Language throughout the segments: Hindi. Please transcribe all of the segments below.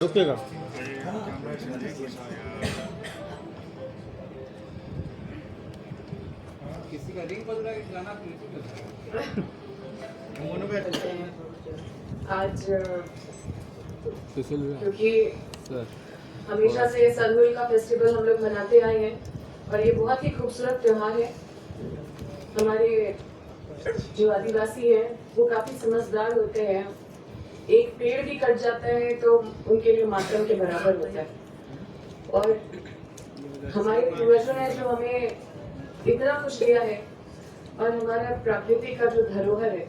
रुकेगा। किसी का रिंग बज रहा है, गाना आज सुशील क्योंकि सर हमेशा से सरहुल का फेस्टिवल हम लोग मनाते आए हैं और ये बहुत ही खूबसूरत त्योहार है। हमारे जो आदिवासी हैं वो काफी समझदार होते हैं। एक पेड़ भी कट जाता है तो उनके लिए मातम के बराबर होता है। और हमारे पूर्वजों ने जो हमें इतना कुछ दिया है और हमारा प्रकृति का जो धरोहर है,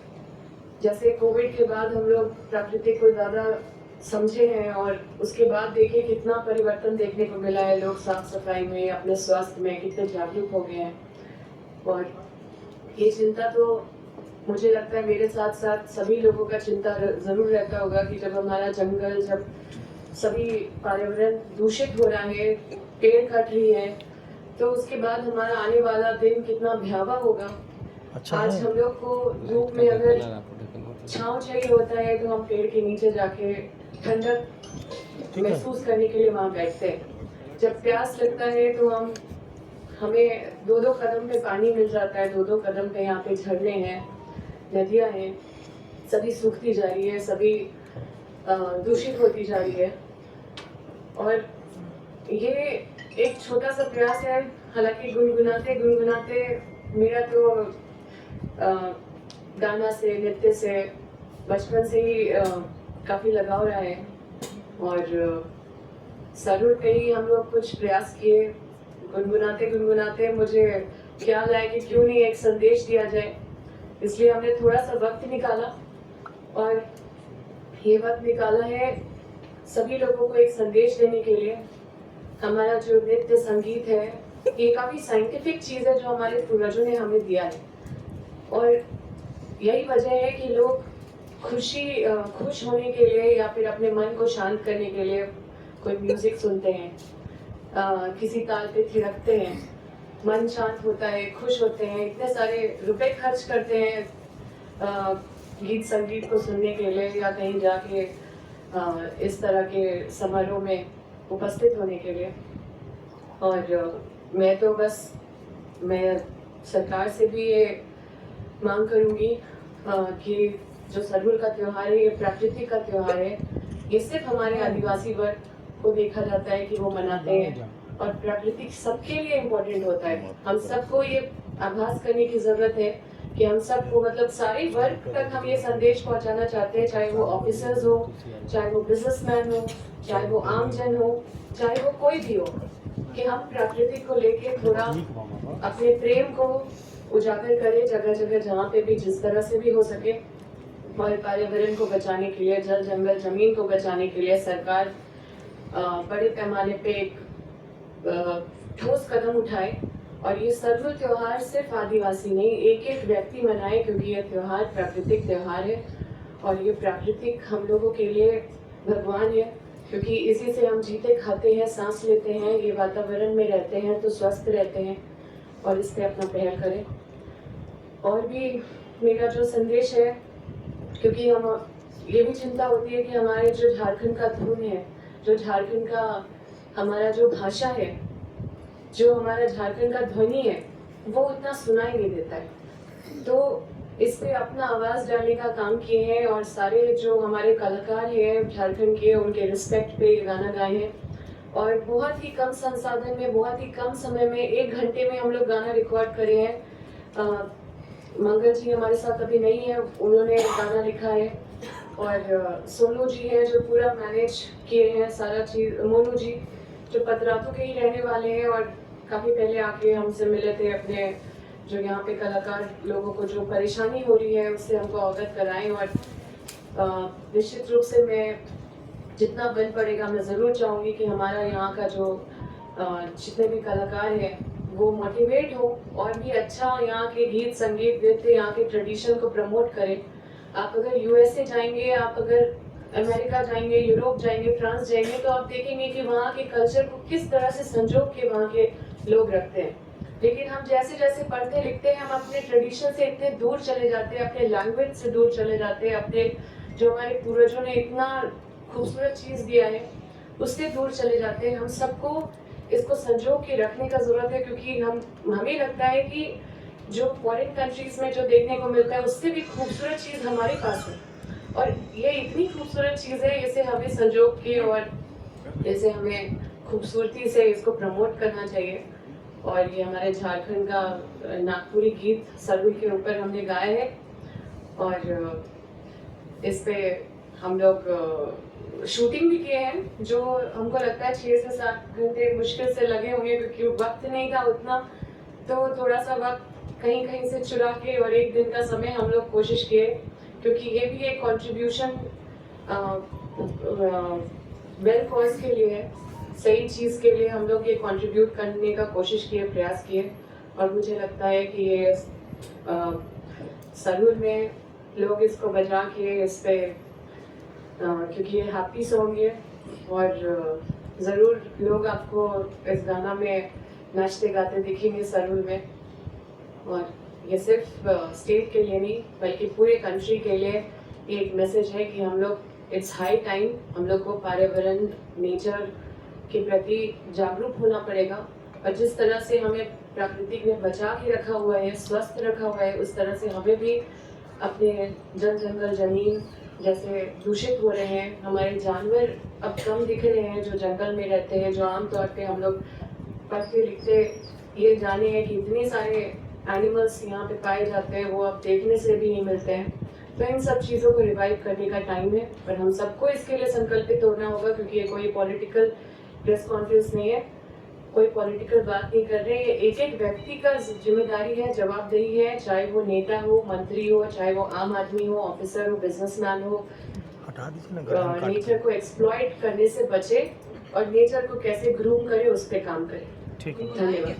जैसे कोविड के बाद हम लोग प्रकृति को ज्यादा समझे हैं और उसके बाद देखे कितना परिवर्तन देखने को मिला है। लोग साफ सफाई में, अपने स्वास्थ्य में कितने जागरूक हो गए हैं। और ये चिंता तो मुझे लगता है मेरे साथ साथ सभी लोगों का चिंता जरूर रहता होगा कि जब हमारा जंगल, जब सभी पर्यावरण दूषित हो रहा है, पेड़ कट रही है, तो उसके बाद हमारा आने वाला दिन कितना भयावह होगा। अच्छा आज हम लोग को धूप में अगर छांव चाहिए होता है तो हम पेड़ के नीचे जाके ठंडक महसूस करने के लिए वहां बैठते हैं। जब प्यास लगता है तो हमें दो दो कदम पे पानी मिल जाता है, दो दो कदम पे यहाँ पे झरने हैं, नदियां हैं, सभी सूखती जा रही है, सभी दूषित होती जा रही है। और ये एक छोटा सा प्रयास है। हालांकि गुनगुनाते गुनगुनाते मेरा तो गाना से, नृत्य से बचपन से ही काफी लगाव रहा है। और जरूर पे ही हम लोग कुछ प्रयास किए। गुनगुनाते गुनगुनाते मुझे ख्याल आया कि क्यों नहीं एक संदेश दिया जाए। इसलिए हमने थोड़ा सा वक्त निकाला और ये वक्त निकाला है सभी लोगों को एक संदेश देने के लिए। हमारा जो नृत्य संगीत है ये काफी साइंटिफिक चीज है जो हमारे पूर्वजों ने हमें दिया है। और यही वजह है कि लोग खुश होने के लिए या फिर अपने मन को शांत करने के लिए कोई म्यूजिक सुनते हैं, किसी ताल पे थिरकते हैं, मन शांत होता है, खुश होते हैं, इतने सारे रुपए खर्च करते हैं गीत संगीत को सुनने के लिए या कहीं जाके इस तरह के समारोह में उपस्थित होने के लिए। और मैं सरकार से भी ये मांग करूंगी कि जो सरहुल का त्योहार है, ये प्रकृति का त्योहार है। ये सिर्फ हमारे आदिवासी वर्ग को देखा जाता है कि वो मनाते हैं और प्रकृति सबके लिए इम्पोर्टेंट होता है। हम सबको ये आभास करने की जरूरत है कि हम सबको, मतलब सारे वर्ग तक हम ये संदेश पहुंचाना चाहते हैं, चाहे वो ऑफिसर्स हो, चाहे वो बिजनेसमैन हो, चाहे वो आम जन हो, चाहे वो कोई भी हो, कि हम प्रकृति को लेके थोड़ा अपने प्रेम को उजागर करें जगह जगह जहाँ पे भी, जिस तरह से भी हो सके। और पर्यावरण को बचाने के लिए, जल जंगल जमीन को बचाने के लिए सरकार बड़े पैमाने पे एक ठोस कदम उठाए। और ये सरहुल त्योहार सिर्फ आदिवासी नहीं, एक एक व्यक्ति मनाए, क्योंकि ये त्योहार प्राकृतिक त्योहार है। और ये प्राकृतिक हम लोगों के लिए भगवान है, क्योंकि इसी से हम जीते खाते हैं, सांस लेते हैं, ये वातावरण में रहते हैं तो स्वस्थ रहते हैं। और इस पे अपना पहल करें। और भी मेरा जो संदेश है, क्योंकि ये भी चिंता होती है कि हमारे जो झारखंड का धुन है, जो झारखंड का हमारा जो भाषा है, जो हमारा झारखंड का ध्वनि है, वो उतना सुनाई नहीं देता है। तो इस पे अपना आवाज डालने का काम किए हैं और सारे जो हमारे कलाकार हैं झारखंड के, उनके रिस्पेक्ट पे गाना गाए हैं। और बहुत ही कम संसाधन में, बहुत ही कम समय में, 1 घंटे में हम लोग गाना रिकॉर्ड करे हैं। मंगल जी हमारे साथ अभी नहीं है, उन्होंने गाना लिखा है। और सोनू जी है जो पूरा मैनेज किए हैं सारा चीज। मोनू जी जो पतरातू के ही रहने वाले हैं और काफी पहले आके हमसे मिले थे, अपने जो यहाँ पे कलाकार लोगों को जो परेशानी हो रही है उससे हमको अवगत कराएं। और निश्चित रूप से मैं जितना बल पड़ेगा मैं ज़रूर चाहूँगी कि हमारा यहाँ का जो जितने भी कलाकार हैं वो मोटिवेट हो और भी अच्छा यहाँ के गीत संगीत नृत्य, यहाँ के ट्रेडिशन को प्रमोट करें। आप अगर यूएसए जाएंगे, आप अगर अमेरिका जाएंगे, यूरोप जाएंगे, फ्रांस जाएंगे, तो आप देखेंगे कि वहाँ के कल्चर को किस तरह से संजो के वहाँ के लोग रखते हैं। लेकिन हम जैसे जैसे पढ़ते लिखते हैं, हम अपने ट्रेडिशन से इतने दूर चले जाते हैं, अपने लैंग्वेज से दूर चले जाते हैं, अपने जो हमारे पूर्वजों ने इतना खूबसूरत चीज दिया है उससे दूर चले जाते हैं। हम सबको इसको संजो के रखने का जरूरत है, क्योंकि हमें लगता है कि जो फॉरेन कंट्रीज में जो देखने को मिलता है उससे भी खूबसूरत चीज़ हमारे पास है, और ये इतनी खूबसूरत चीज़ है, इसे हमें संजो के और इसे हमें खूबसूरती से इसको प्रमोट करना चाहिए। और ये हमारे झारखंड का नागपुरी गीत सरहुल के ऊपर हमने गाया है, और इस पे हम लोग शूटिंग भी किए हैं, जो हमको लगता है 6 से 7 घंटे मुश्किल से लगे होंगे, क्योंकि वक्त नहीं था उतना, तो थोड़ा सा वक्त कहीं कहीं से चुरा के और एक दिन का समय हम लोग कोशिश किए, क्योंकि ये भी एक कंट्रीब्यूशन वेल कॉज के लिए है, सही चीज़ के लिए हम लोग ये कंट्रीब्यूट करने का कोशिश किए, प्रयास किए। और मुझे लगता है कि ये सरहुल में लोग इसको बजा के इस पे क्योंकि ये हैप्पी सॉन्ग है, और ज़रूर लोग आपको इस गाना में नाचते गाते दिखेंगे सरहुल में। और ये सिर्फ स्टेट के लिए नहीं बल्कि पूरे कंट्री के लिए एक मैसेज है कि हम लोग इट्स हाई टाइम, हम लोग को पर्यावरण नेचर के प्रति जागरूक होना पड़ेगा। और जिस तरह से हमें प्रकृति ने बचा के रखा हुआ है, स्वस्थ रखा हुआ है, उस तरह से हमें भी अपने जंगल ज़मीन जैसे दूषित हो रहे हैं, हमारे जानवर अब कम दिख रहे हैं जो जंगल में रहते हैं, जो आमतौर पे हम लोग पढ़ते लिखते ये जाने हैं कि इतने सारे एनिमल्स यहाँ पे पाए जाते हैं, वो अब देखने से भी नहीं मिलते हैं। तो इन सब चीज़ों को रिवाइव करने का टाइम है, पर हम सबको इसके लिए संकल्पित होना होगा, क्योंकि ये कोई पॉलिटिकल प्रेस कॉन्फ्रेंस नहीं है, कोई पॉलिटिकल बात नहीं कर रहे हैं। ये एक एक व्यक्ति का जिम्मेदारी है, जवाबदेही है, चाहे वो नेता हो, मंत्री हो, चाहे वो आम आदमी हो, ऑफिसर हो, बिजनेसमैन हो। नेचर को एक्सप्लॉइट करने से बचे और नेचर को कैसे ग्रूम करे उस पर काम करे। ठीक है। धन्यवाद।